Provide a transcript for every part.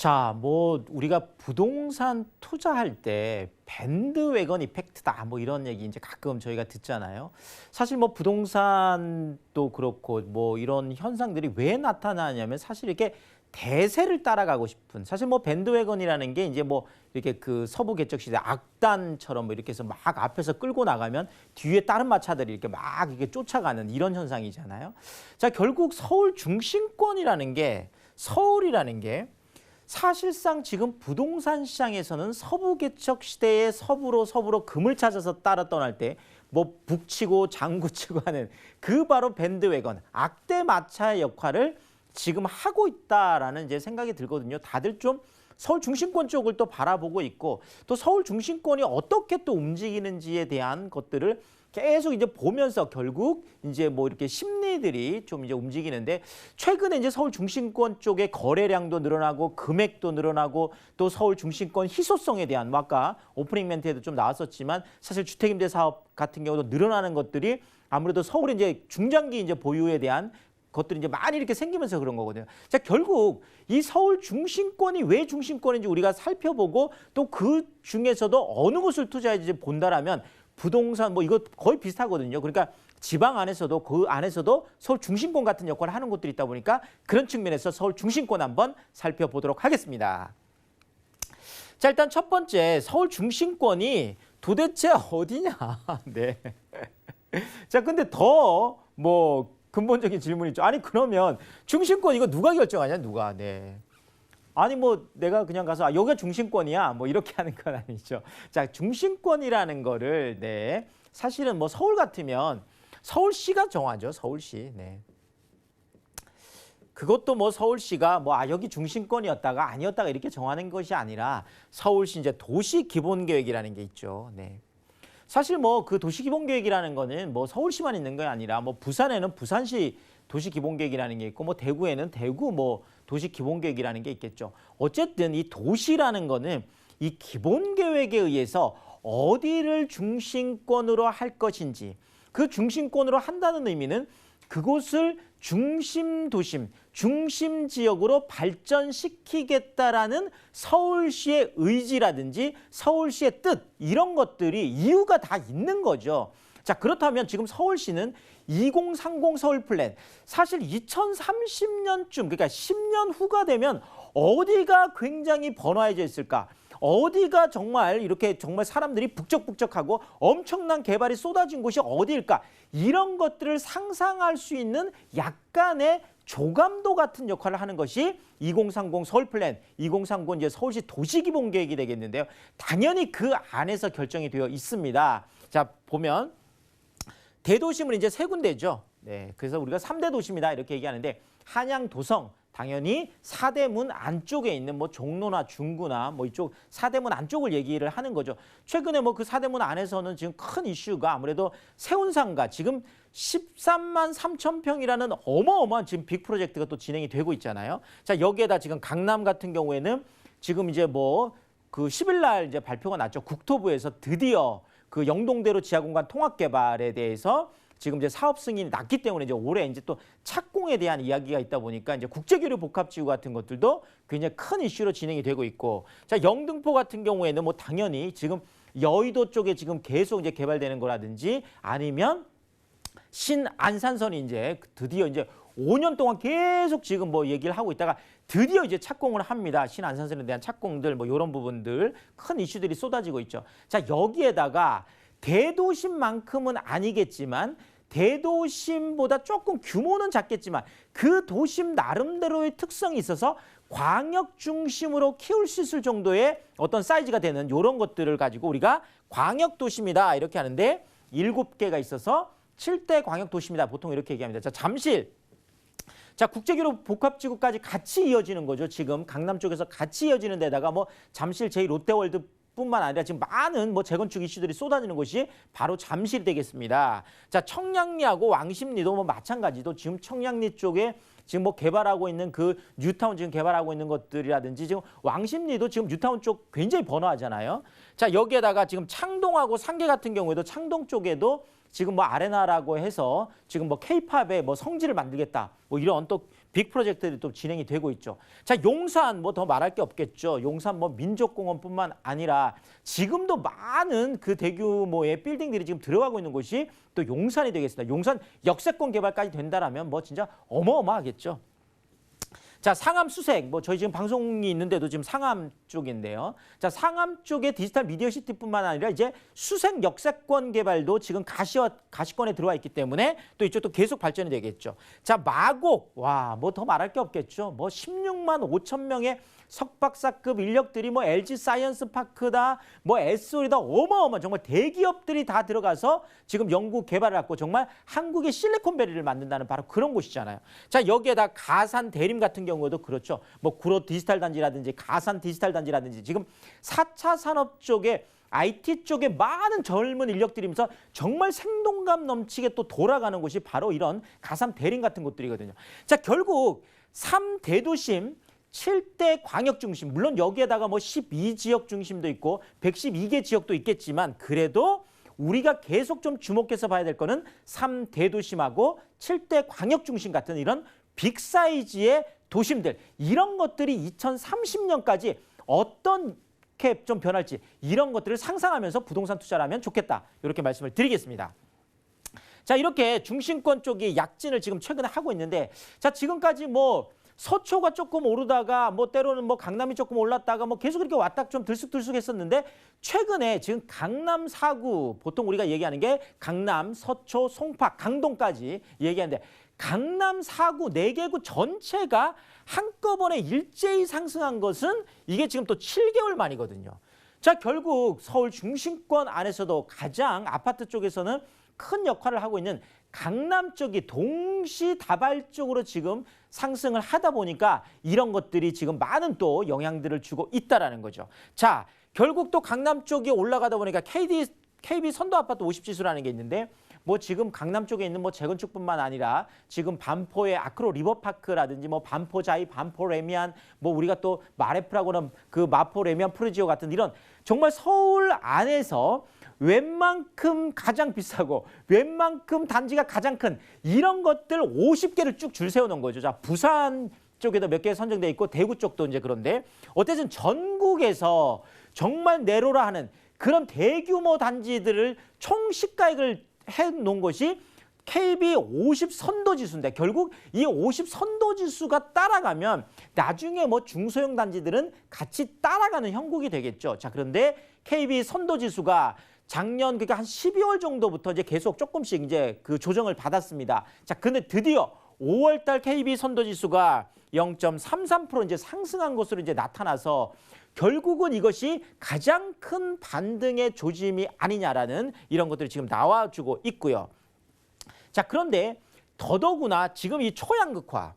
자, 뭐 우리가 부동산 투자할 때 밴드웨건 이펙트다 뭐 이런 얘기 이제 가끔 저희가 듣잖아요. 사실 뭐 부동산도 그렇고 뭐 이런 현상들이 왜 나타나냐면 사실 이렇게 대세를 따라가고 싶은 사실 뭐 밴드웨건이라는 게 이제 뭐 이렇게 그 서부 개척 시대 악단처럼 뭐 이렇게 해서 막 앞에서 끌고 나가면 뒤에 다른 마차들이 이렇게 막 이렇게 쫓아가는 이런 현상이잖아요. 자, 결국 서울 중심권이라는 게 서울이라는 게 사실상 지금 부동산 시장에서는 서부 개척 시대의 서부로 금을 찾아서 따라 떠날 때 뭐 북치고 장구치고 하는 그 바로 밴드웨건 악대 마차의 역할을 지금 하고 있다라는 이제 생각이 들거든요. 다들 좀 서울 중심권 쪽을 또 바라보고 있고 또 서울 중심권이 어떻게 또 움직이는지에 대한 것들을 계속 이제 보면서 결국 이제 뭐 이렇게 심리들이 좀 이제 움직이는데 최근에 이제 서울 중심권 쪽의 거래량도 늘어나고 금액도 늘어나고 또 서울 중심권 희소성에 대한 뭐 아까 오프닝 멘트에도 좀 나왔었지만 사실 주택임대 사업 같은 경우도 늘어나는 것들이 아무래도 서울의 이제 중장기 이제 보유에 대한 것들이 이제 많이 이렇게 생기면서 그런 거거든요. 자, 결국 이 서울 중심권이 왜 중심권인지 우리가 살펴보고 또 그 중에서도 어느 곳을 투자해야지 본다라면 부동산 뭐 이거 거의 비슷하거든요. 그러니까 지방 안에서도 그 안에서도 서울 중심권 같은 역할을 하는 곳들이 있다 보니까 그런 측면에서 서울 중심권 한번 살펴보도록 하겠습니다. 자, 일단 첫 번째 서울 중심권이 도대체 어디냐? 네. 자, 근데 더 뭐 근본적인 질문이 있죠. 아니 그러면 중심권 이거 누가 결정하냐? 누가? 네. 아니 뭐 내가 그냥 가서 여기가 중심권이야 뭐 이렇게 하는 건 아니죠. 자, 중심권이라는 거를 네 사실은 뭐 서울 같으면 서울시가 정하죠. 서울시. 네. 그것도 뭐 서울시가 뭐 여기 중심권이었다가 아니었다가 이렇게 정하는 것이 아니라 서울시 이제 도시기본계획이라는 게 있죠. 네. 사실 뭐 그 도시기본계획이라는 거는 뭐 서울시만 있는 게 아니라 뭐 부산에는 부산시 도시기본계획이라는 게 있고 뭐 대구에는 대구 뭐 도시기본계획이라는 게 있겠죠. 어쨌든 이 도시라는 거는 이 기본계획에 의해서 어디를 중심권으로 할 것인지 그 중심권으로 한다는 의미는 그곳을 중심도심, 중심지역으로 발전시키겠다라는 서울시의 의지라든지 서울시의 뜻 이런 것들이 이유가 다 있는 거죠. 자, 그렇다면 지금 서울시는 2030 서울 플랜 사실 2030년쯤 그러니까 10년 후가 되면 어디가 굉장히 번화해져 있을까? 어디가 정말 이렇게 정말 사람들이 북적북적하고 엄청난 개발이 쏟아진 곳이 어디일까? 이런 것들을 상상할 수 있는 약간의 조감도 같은 역할을 하는 것이 2030 서울 플랜, 2030 이제 서울시 도시기본계획이 되겠는데요. 당연히 그 안에서 결정이 되어 있습니다. 자, 보면 대도심은 이제 세 군데죠. 네, 그래서 우리가 3대 도심이다 이렇게 얘기하는데 한양, 도성, 당연히 사대문 안쪽에 있는 뭐 종로나 중구나 뭐 이쪽 사대문 안쪽을 얘기를 하는 거죠. 최근에 뭐 그 사대문 안에서는 지금 큰 이슈가 아무래도 세운상가 지금 13만 3천 평이라는 어마어마한 지금 빅 프로젝트가 또 진행이 되고 있잖아요. 자, 여기에다 지금 강남 같은 경우에는 지금 이제 뭐 그 10일 날 이제 발표가 났죠. 국토부에서 드디어 그 영동대로 지하공간 통합 개발에 대해서 지금 이제 사업 승인이 났기 때문에 이제 올해 이제 또 착공에 대한 이야기가 있다 보니까 이제 국제교류 복합지구 같은 것들도 굉장히 큰 이슈로 진행이 되고 있고, 자, 영등포 같은 경우에는 뭐 당연히 지금 여의도 쪽에 지금 계속 이제 개발되는 거라든지 아니면 신안산선이 이제 드디어 이제 5년 동안 계속 지금 뭐 얘기를 하고 있다가 드디어 이제 착공을 합니다. 신안산선에 대한 착공들 뭐 이런 부분들 큰 이슈들이 쏟아지고 있죠. 자, 여기에다가 대도심만큼은 아니겠지만 대도심보다 조금 규모는 작겠지만 그 도심 나름대로의 특성이 있어서 광역 중심으로 키울 수 있을 정도의 어떤 사이즈가 되는 이런 것들을 가지고 우리가 광역 도심이다 이렇게 하는데 7개가 있어서 7대 광역 도심이다 보통 이렇게 얘기합니다. 자, 잠실. 자, 국제교류 복합지구까지 같이 이어지는 거죠. 지금 강남 쪽에서 같이 이어지는 데다가 뭐 잠실 제2롯데월드 뿐만 아니라 지금 많은 뭐 재건축 이슈들이 쏟아지는 곳이 바로 잠실이 되겠습니다. 자, 청량리하고 왕십리도 뭐 마찬가지도 지금 청량리 쪽에 지금 뭐 개발하고 있는 그 뉴타운 지금 개발하고 있는 것들이라든지 지금 왕십리도 지금 뉴타운 쪽 굉장히 번화하잖아요. 자, 여기에다가 지금 창동하고 상계 같은 경우에도 창동 쪽에도 지금 뭐 아레나라고 해서 지금 뭐 케이팝의 뭐 성지를 만들겠다 뭐 이런 또 빅 프로젝트들이 또 진행이 되고 있죠. 자, 용산 뭐 더 말할 게 없겠죠. 용산 뭐 민족공원뿐만 아니라 지금도 많은 그 대규모의 빌딩들이 지금 들어가고 있는 곳이 또 용산이 되겠습니다. 용산 역세권 개발까지 된다라면 뭐 진짜 어마어마하겠죠. 자, 상암 수색, 뭐 저희 지금 방송이 있는데도 지금 상암 쪽인데요. 자, 상암 쪽의 디지털 미디어시티뿐만 아니라 이제 수색 역세권 개발도 지금 가시권에 들어와 있기 때문에 또 이쪽도 계속 발전이 되겠죠. 자, 마곡, 와, 뭐 더 말할 게 없겠죠. 뭐 16만 5천 명의 석박사급 인력들이 뭐 LG 사이언스 파크다, 뭐 SO리다, 어마어마한 정말 대기업들이 다 들어가서 지금 연구 개발을 하고 정말 한국의 실리콘밸리를 만든다는 바로 그런 곳이잖아요. 자, 여기에다 가산 대림 같은 경우도 그렇죠. 뭐 구로 디지털 단지라든지 가산 디지털 단지라든지 지금 4차 산업 쪽에 IT 쪽에 많은 젊은 인력들이면서 정말 생동감 넘치게 또 돌아가는 곳이 바로 이런 가산 대림 같은 곳들이거든요. 자, 결국 3대도심 7대 광역중심, 물론 여기에다가 뭐 12지역 중심도 있고 112개 지역도 있겠지만 그래도 우리가 계속 좀 주목해서 봐야 될 거는 3대도심하고 7대 광역중심 같은 이런 빅사이즈의 도심들, 이런 것들이 2030년까지 어떻게 좀 변할지 이런 것들을 상상하면서 부동산 투자를 하면 좋겠다. 이렇게 말씀을 드리겠습니다. 자, 이렇게 중심권 쪽이 약진을 지금 최근에 하고 있는데, 자, 지금까지 뭐 서초가 조금 오르다가 뭐 때로는 뭐 강남이 조금 올랐다가 뭐 계속 이렇게 왔다 좀 들쑥들쑥 했었는데, 최근에 지금 강남 4구, 보통 우리가 얘기하는 게 강남, 서초, 송파, 강동까지 얘기하는데, 강남 4구, 4개구 전체가 한꺼번에 일제히 상승한 것은 이게 지금 또 7개월 만이거든요. 자, 결국 서울 중심권 안에서도 가장 아파트 쪽에서는 큰 역할을 하고 있는 강남 쪽이 동시다발적으로 지금 상승을 하다 보니까 이런 것들이 지금 많은 또 영향들을 주고 있다라는 거죠. 자, 결국 또 강남 쪽이 올라가다 보니까 KB 선도 아파트 50지수라는 게 있는데, 뭐 지금 강남 쪽에 있는 뭐 재건축뿐만 아니라 지금 반포의 아크로 리버파크라든지 뭐 반포 자이, 반포 레미안, 뭐 우리가 또 마레프라고는 그 마포 레미안 프루지오 같은 이런 정말 서울 안에서 웬만큼 가장 비싸고 웬만큼 단지가 가장 큰 이런 것들 50개를 쭉 줄 세워놓은 거죠. 자, 부산 쪽에도 몇 개 선정돼 있고 대구 쪽도 이제 그런데 어쨌든 전국에서 정말 내로라 하는 그런 대규모 단지들을 총 시가액을 해놓은 것이 KB 50 선도지수인데, 결국 이 50 선도지수가 따라가면 나중에 뭐 중소형 단지들은 같이 따라가는 형국이 되겠죠. 자, 그런데 KB 선도지수가 작년 그러니까 한 12월 정도부터 이제 계속 조금씩 이제 그 조정을 받았습니다. 자, 근데 드디어 5월 달 KB 선도지수가 0.33% 이제 상승한 것으로 이제 나타나서 결국은 이것이 가장 큰 반등의 조짐이 아니냐라는 이런 것들이 지금 나와주고 있고요. 자, 그런데 더더구나 지금 이 초양극화,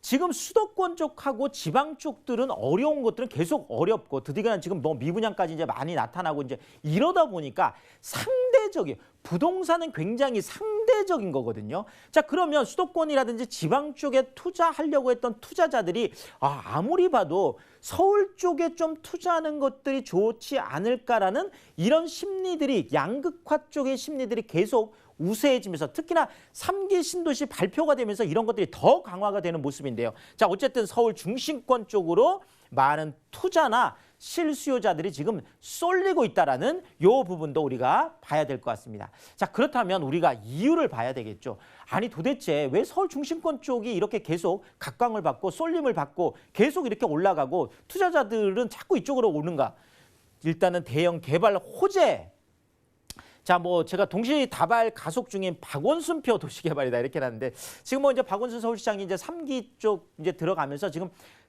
지금 수도권 쪽하고 지방 쪽들은 어려운 것들은 계속 어렵고 드디어 지금 뭐 미분양까지 이제 많이 나타나고 이제 이러다 보니까 상대적인 부동산은 굉장히 상대적인 거거든요. 자, 그러면 수도권이라든지 지방 쪽에 투자하려고 했던 투자자들이 아무리 봐도 서울 쪽에 좀 투자하는 것들이 좋지 않을까라는 이런 심리들이, 양극화 쪽의 심리들이 계속 우세해지면서 특히나 3기 신도시 발표가 되면서 이런 것들이 더 강화가 되는 모습인데요. 자, 어쨌든 서울 중심권 쪽으로 많은 투자나 실수요자들이 지금 쏠리고 있다라는 요 부분도 우리가 봐야 될 것 같습니다. 자, 그렇다면 우리가 이유를 봐야 되겠죠. 아니, 도대체 왜 서울 중심권 쪽이 이렇게 계속 각광을 받고 쏠림을 받고 계속 이렇게 올라가고 투자자들은 자꾸 이쪽으로 오는가? 일단은 대형 개발 호재. 자, 뭐 제가 동시다발 가속 중인 박원순표 도시개발이다 이렇게 해놨는데, 지금 뭐 이제 박원순 서울시장이 이제 3기 쪽 이제 들어가면서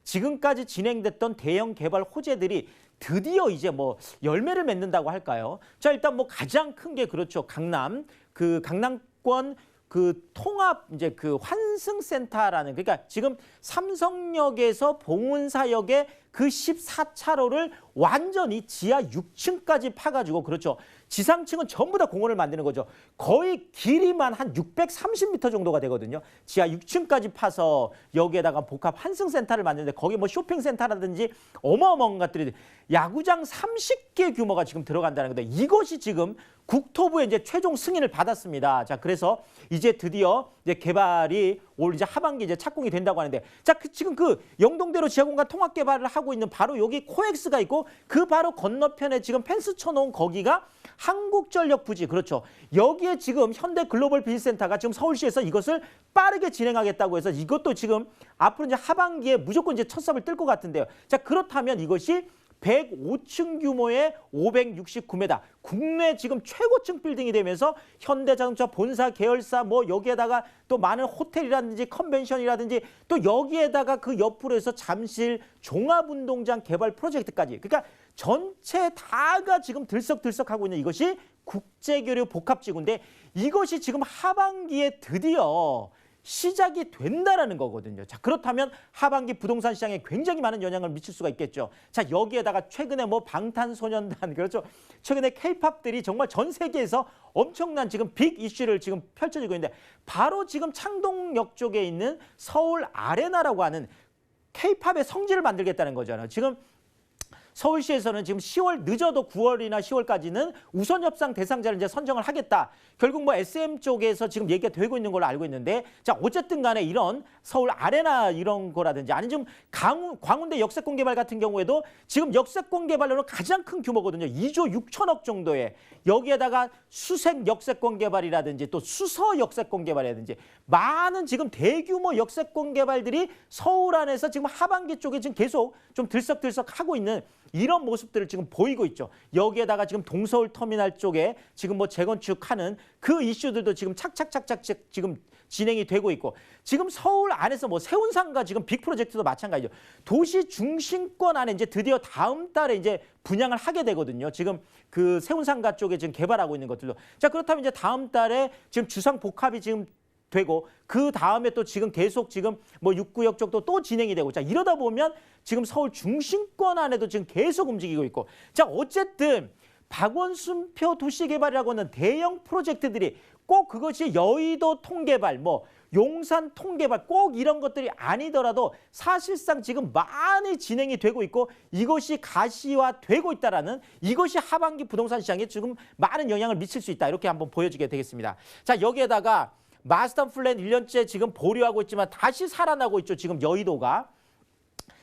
지금까지 진행됐던 대형 개발 호재들이 드디어 이제 뭐 열매를 맺는다고 할까요? 자, 일단 뭐 가장 큰 게 그렇죠. 강남권 그 통합 이제 그 환승센터라는, 그러니까 지금 삼성역에서 봉은사역의 그 14차로를 완전히 지하 6층까지 파가지고 그렇죠. 지상층은 전부 다 공원을 만드는 거죠. 거의 길이만 한 630m 정도가 되거든요. 지하 6층까지 파서 여기에다가 복합 환승센터를 만드는데 거기 뭐 쇼핑센터라든지 어마어마한 것들이 야구장 30개 규모가 지금 들어간다는 건데 이것이 지금 국토부의 이제 최종 승인을 받았습니다. 자, 그래서 이제 드디어 이제 개발이 올 이제 하반기 이제 착공이 된다고 하는데 자, 지금 그 영동대로 지하공간 통합 개발을 하고 있는 바로 여기 코엑스가 있고 그 바로 건너편에 지금 펜스 쳐놓은 거기가 한국전력 부지 그렇죠. 여기에 지금 현대 글로벌 비즈센터가 지금 서울시에서 이것을 빠르게 진행하겠다고 해서 이것도 지금 앞으로 이제 하반기에 무조건 이제 첫 삽을 뜰 것 같은데요. 자, 그렇다면 이것이 105층 규모의 569m 국내 지금 최고층 빌딩이 되면서 현대자동차 본사 계열사 뭐 여기에다가 또 많은 호텔이라든지 컨벤션이라든지 또 여기에다가 그 옆으로 해서 잠실 종합운동장 개발 프로젝트까지 그러니까 전체 다가 지금 들썩들썩하고 있는 이것이 국제교류 복합지구인데 이것이 지금 하반기에 드디어 시작이 된다라는 거거든요. 자, 그렇다면 하반기 부동산 시장에 굉장히 많은 영향을 미칠 수가 있겠죠. 자, 여기에다가 최근에 뭐 방탄소년단 그렇죠. 최근에 케이팝들이 정말 전 세계에서 엄청난 지금 빅 이슈를 지금 펼쳐지고 있는데 바로 지금 창동역 쪽에 있는 서울 아레나라고 하는 케이팝의 성지를 만들겠다는 거잖아요. 지금 서울시에서는 지금 10월 늦어도 9월이나 10월까지는 우선 협상 대상자를 이제 선정을 하겠다. 결국 뭐 SM 쪽에서 지금 얘기가 되고 있는 걸로 알고 있는데 자, 어쨌든 간에 이런 서울 아레나 이런 거라든지 아니 지금 광운대 역세권 개발 같은 경우에도 지금 역세권 개발로는 가장 큰 규모거든요. 2조 6천억 정도의 여기에다가 수색 역세권 개발이라든지 또 수서 역세권 개발이라든지 많은 지금 대규모 역세권 개발들이 서울 안에서 지금 하반기 쪽에 지금 계속 좀 들썩들썩 하고 있는 이런 모습들을 지금 보이고 있죠. 여기에다가 지금 동서울 터미널 쪽에 지금 뭐 재건축하는 그 이슈들도 지금 착착착착 지금 진행이 되고 있고 지금 서울 안에서 뭐 세운상가 지금 빅 프로젝트도 마찬가지죠. 도시 중심권 안에 이제 드디어 다음 달에 이제 분양을 하게 되거든요. 지금 그 세운상가 쪽에 지금 개발하고 있는 것들도. 자, 그렇다면 이제 다음 달에 지금 주상 복합이 지금 되고 그 다음에 또 지금 계속 지금 뭐 6구역 쪽도 또 진행이 되고 자 이러다 보면 지금 서울 중심권 안에도 지금 계속 움직이고 있고 자 어쨌든 박원순표 도시개발이라고 하는 대형 프로젝트들이 꼭 그것이 여의도 통개발 뭐 용산 통개발 꼭 이런 것들이 아니더라도 사실상 지금 많이 진행이 되고 있고 이것이 가시화되고 있다라는 이것이 하반기 부동산 시장에 지금 많은 영향을 미칠 수 있다 이렇게 한번 보여주게 되겠습니다. 자 여기에다가 마스터 플랜 1년째 지금 보류하고 있지만 다시 살아나고 있죠. 지금 여의도가.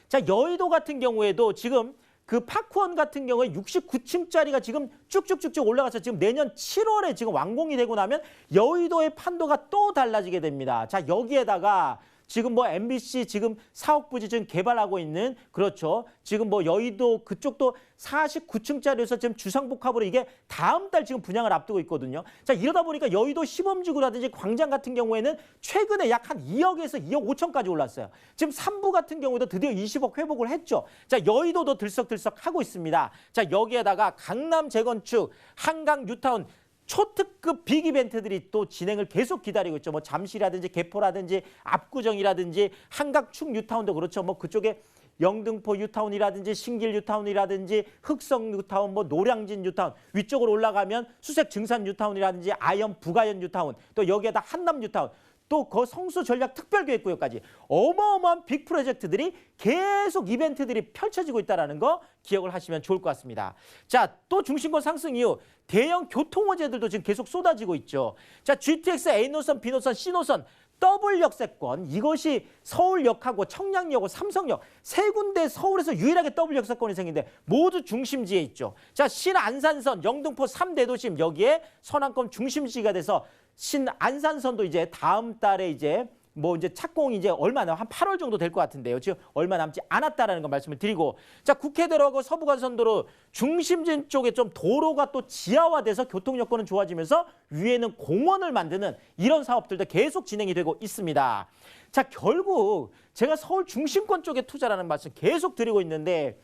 자, 여의도 같은 경우에도 지금 그 파크원 같은 경우에 69층짜리가 지금 쭉쭉쭉쭉 올라가서 지금 내년 7월에 지금 완공이 되고 나면 여의도의 판도가 또 달라지게 됩니다. 자, 여기에다가 지금 뭐 MBC 지금 사옥 부지 지금 개발하고 있는 그렇죠. 지금 뭐 여의도 그쪽도 49층짜리에서 지금 주상복합으로 이게 다음 달 지금 분양을 앞두고 있거든요. 자 이러다 보니까 여의도 시범지구라든지 광장 같은 경우에는 최근에 약 한 2억에서 2억 5천까지 올랐어요. 지금 3부 같은 경우에도 드디어 20억 회복을 했죠. 자 여의도도 들썩들썩 하고 있습니다. 자 여기에다가 강남 재건축, 한강 뉴타운 초특급 빅 이벤트들이 또 진행을 계속 기다리고 있죠. 뭐 잠시라든지 개포라든지 압구정이라든지 한강축 뉴타운도 그렇죠. 뭐 그쪽에 영등포 뉴타운이라든지 신길 뉴타운이라든지 흑성 뉴타운, 뭐 노량진 뉴타운 위쪽으로 올라가면 수색 증산 뉴타운이라든지 아현 부가현 뉴타운 또 여기에다 한남 뉴타운 또 그 성수 전략 특별계획구역까지 어마어마한 빅 프로젝트들이 계속 이벤트들이 펼쳐지고 있다는 거 기억을 하시면 좋을 것 같습니다. 자, 또 중심권 상승 이후 대형 교통호재들도 지금 계속 쏟아지고 있죠. 자, GTX A노선, B노선, C노선 더블 역세권 이것이 서울역하고 청량역하고 삼성역 세 군데 서울에서 유일하게 더블 역세권이 생긴데 모두 중심지에 있죠. 자, 신안산선, 영등포 3대 도심 여기에 선안권 중심지가 돼서 신안산선도 이제 다음 달에 이제 뭐 이제 착공이 이제 얼마 한 8월 정도 될 것 같은데요. 지금 얼마 남지 않았다라는 거 말씀을 드리고 자 국회대로하고 서부간선도로 중심진 쪽에 좀 도로가 또 지하화돼서 교통 여건은 좋아지면서 위에는 공원을 만드는 이런 사업들도 계속 진행이 되고 있습니다. 자 결국 제가 서울 중심권 쪽에 투자라는 말씀 계속 드리고 있는데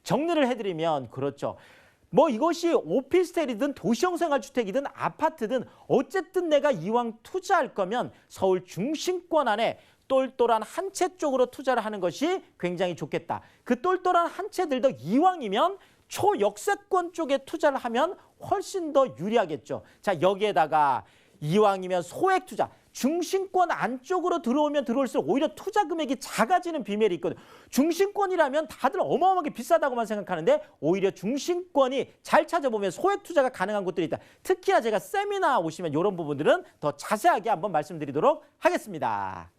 정리를 해드리면 그렇죠. 뭐 이것이 오피스텔이든 도시형 생활주택이든 아파트든 어쨌든 내가 이왕 투자할 거면 서울 중심권 안에 똘똘한 한 채 쪽으로 투자를 하는 것이 굉장히 좋겠다. 그 똘똘한 한 채들도 이왕이면 초역세권 쪽에 투자를 하면 훨씬 더 유리하겠죠. 자, 여기에다가 이왕이면 소액 투자, 중심권 안쪽으로 들어오면 들어올수록 오히려 투자 금액이 작아지는 비밀이 있거든요. 중심권이라면 다들 어마어마하게 비싸다고만 생각하는데 오히려 중심권이 잘 찾아보면 소액 투자가 가능한 곳들이 있다. 특히나 제가 세미나 오시면 이런 부분들은 더 자세하게 한번 말씀드리도록 하겠습니다.